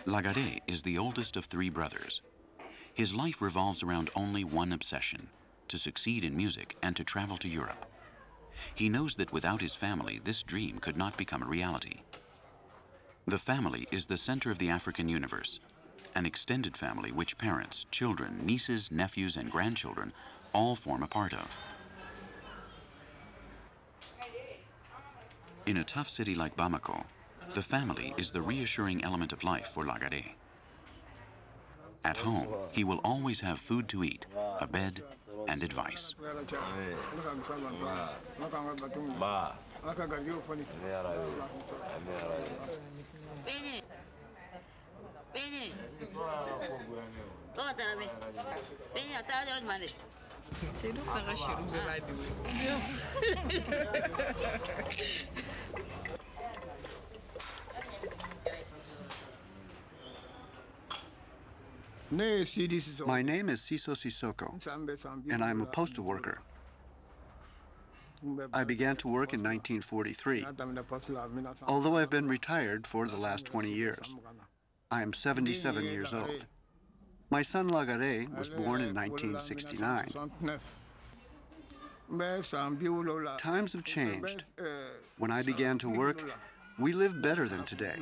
Lagare is the oldest of 3 brothers. His life revolves around only one obsession: to succeed in music and to travel to Europe. He knows that without his family, this dream could not become a reality. The family is the center of the African universe, an extended family which parents, children, nieces, nephews, and grandchildren all form a part of. In a tough city like Bamako, the family is the reassuring element of life for Lagare. At home, he will always have food to eat, a bed, and advice. My name is Siso Sissoko, and I'm a postal worker. I began to work in 1943, although I've been retired for the last 20 years. I am 77 years old. My son Lagare was born in 1969. Times have changed. When I began to work, we lived better than today.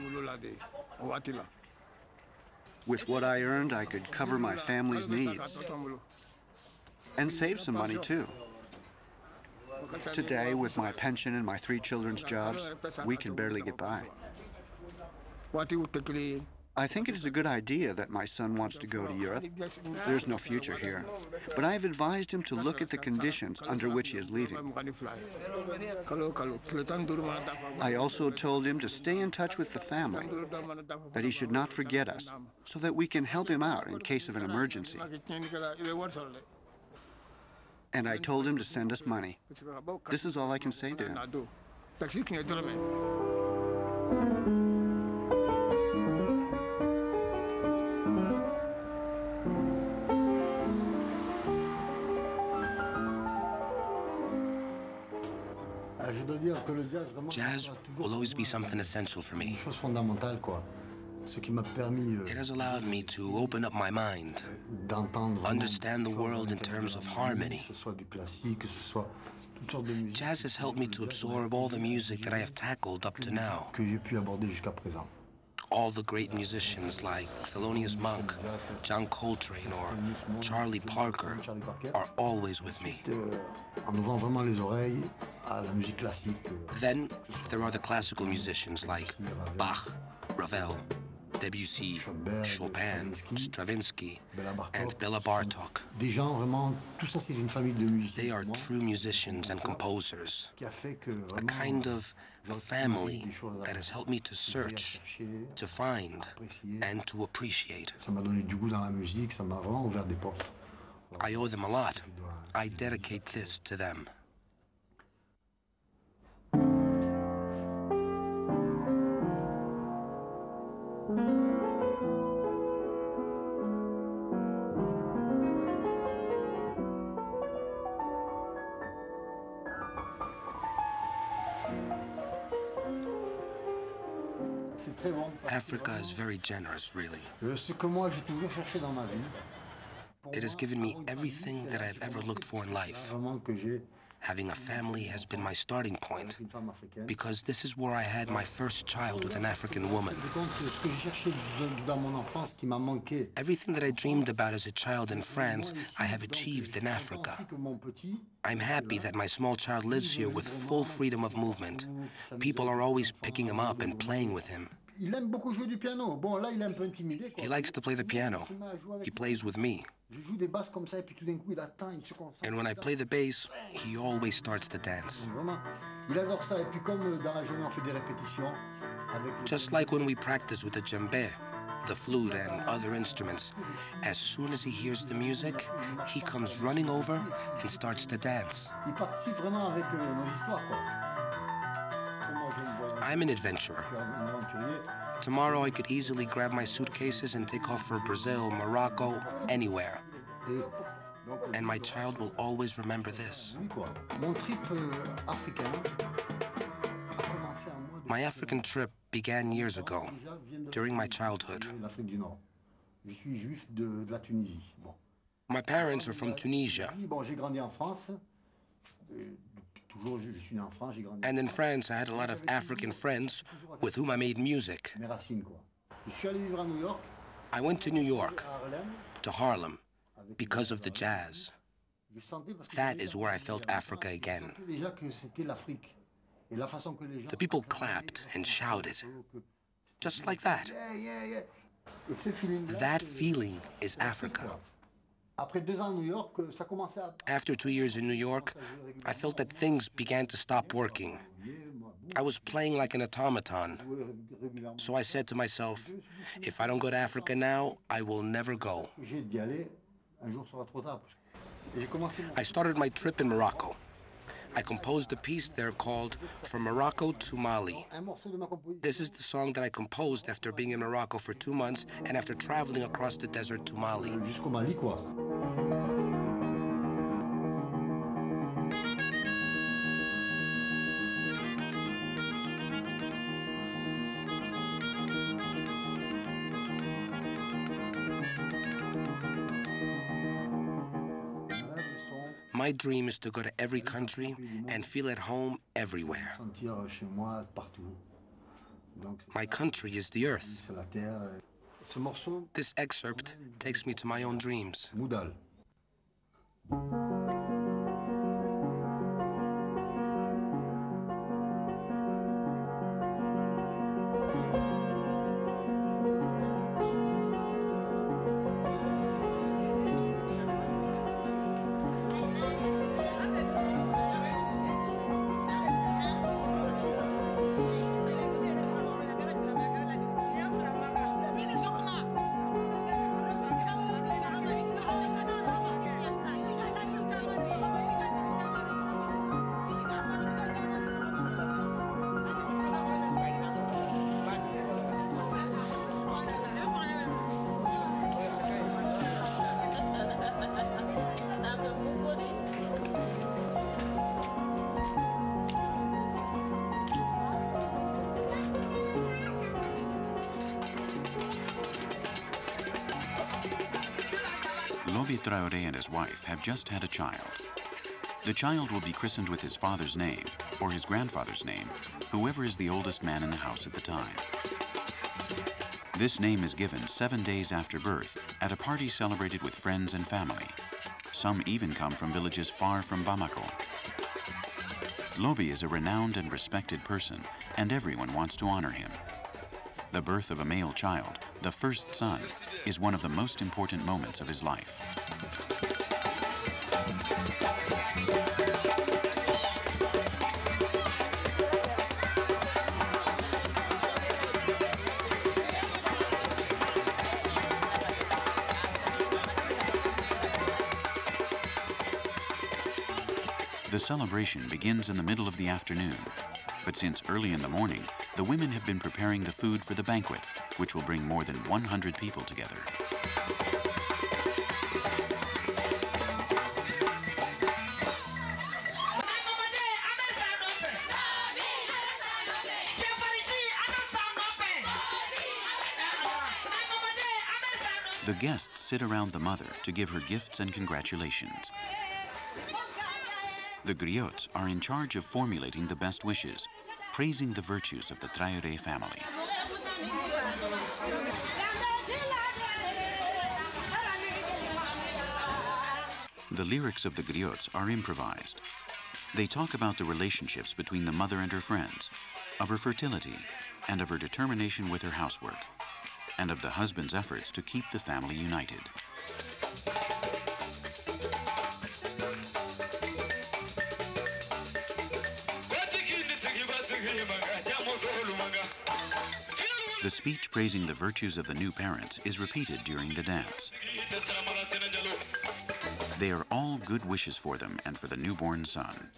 With what I earned, I could cover my family's needs and save some money too. Today, with my pension and my 3 children's jobs, we can barely get by. I think it is a good idea that my son wants to go to Europe. There's no future here. But I've advised him to look at the conditions under which he is leaving. I also told him to stay in touch with the family, that he should not forget us, so that we can help him out in case of an emergency. And I told him to send us money. This is all I can say to him. Jazz will always be something essential for me. It has allowed me to open up my mind, understand the world in terms of harmony. Jazz has helped me to absorb all the music that I have tackled up to now. All the great musicians like Thelonious Monk, John Coltrane, or Charlie Parker are always with me. Then there are the classical musicians like Bach, Ravel, Debussy, Chopin, Stravinsky, and Bela Bartok. They are true musicians and composers, a kind of family that has helped me to search, to find, and to appreciate. I owe them a lot. I dedicate this to them. Africa is very generous, really. It has given me everything that I have ever looked for in life. Having a family has been my starting point, because this is where I had my first child with an African woman. Everything that I dreamed about as a child in France, I have achieved in Africa. I'm happy that my small child lives here with full freedom of movement. People are always picking him up and playing with him. He likes to play the piano. He plays with me. And when I play the bass, he always starts to dance. Just like when we practice with the djembe, the flute, and other instruments, as soon as he hears the music, he comes running over and starts to dance. I'm an adventurer. Tomorrow I could easily grab my suitcases and take off for Brazil, Morocco, anywhere. And my child will always remember this. My African trip began years ago, during my childhood. My parents are from Tunisia. And in France, I had a lot of African friends with whom I made music. I went to New York, to Harlem, because of the jazz. That is where I felt Africa again. The people clapped and shouted, just like that. That feeling is Africa. After 2 years in New York, I felt that things began to stop working. I was playing like an automaton. So I said to myself, if I don't go to Africa now, I will never go. I started my trip in Morocco. I composed a piece there called From Morocco to Mali. This is the song that I composed after being in Morocco for 2 months and after traveling across the desert to Mali. My dream is to go to every country and feel at home everywhere. My country is the earth. This excerpt takes me to my own dreams. Loby Traoré and his wife have just had a child. The child will be christened with his father's name or his grandfather's name, whoever is the oldest man in the house at the time. This name is given 7 days after birth at a party celebrated with friends and family. Some even come from villages far from Bamako. Loby is a renowned and respected person, and everyone wants to honor him. The birth of a male child, the first son, is one of the most important moments of his life. The celebration begins in the middle of the afternoon, but since early in the morning, the women have been preparing the food for the banquet, which will bring more than 100 people together. The guests sit around the mother to give her gifts and congratulations. The griots are in charge of formulating the best wishes, praising the virtues of the Traoré family. The lyrics of the griots are improvised. They talk about the relationships between the mother and her friends, of her fertility, and of her determination with her housework, and of the husband's efforts to keep the family united. The speech praising the virtues of the new parents is repeated during the dance. They are all good wishes for them and for the newborn son.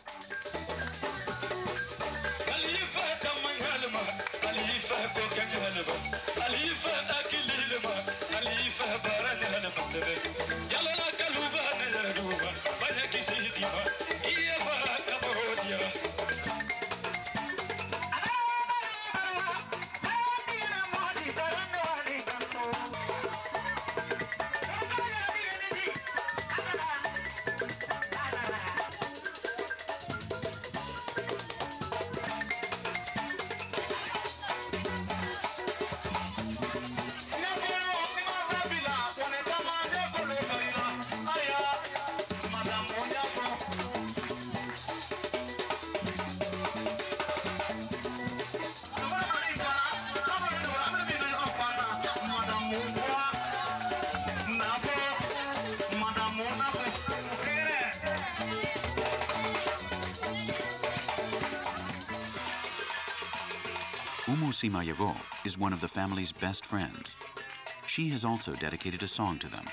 Umu Simayogo is one of the family's best friends. She has also dedicated a song to them.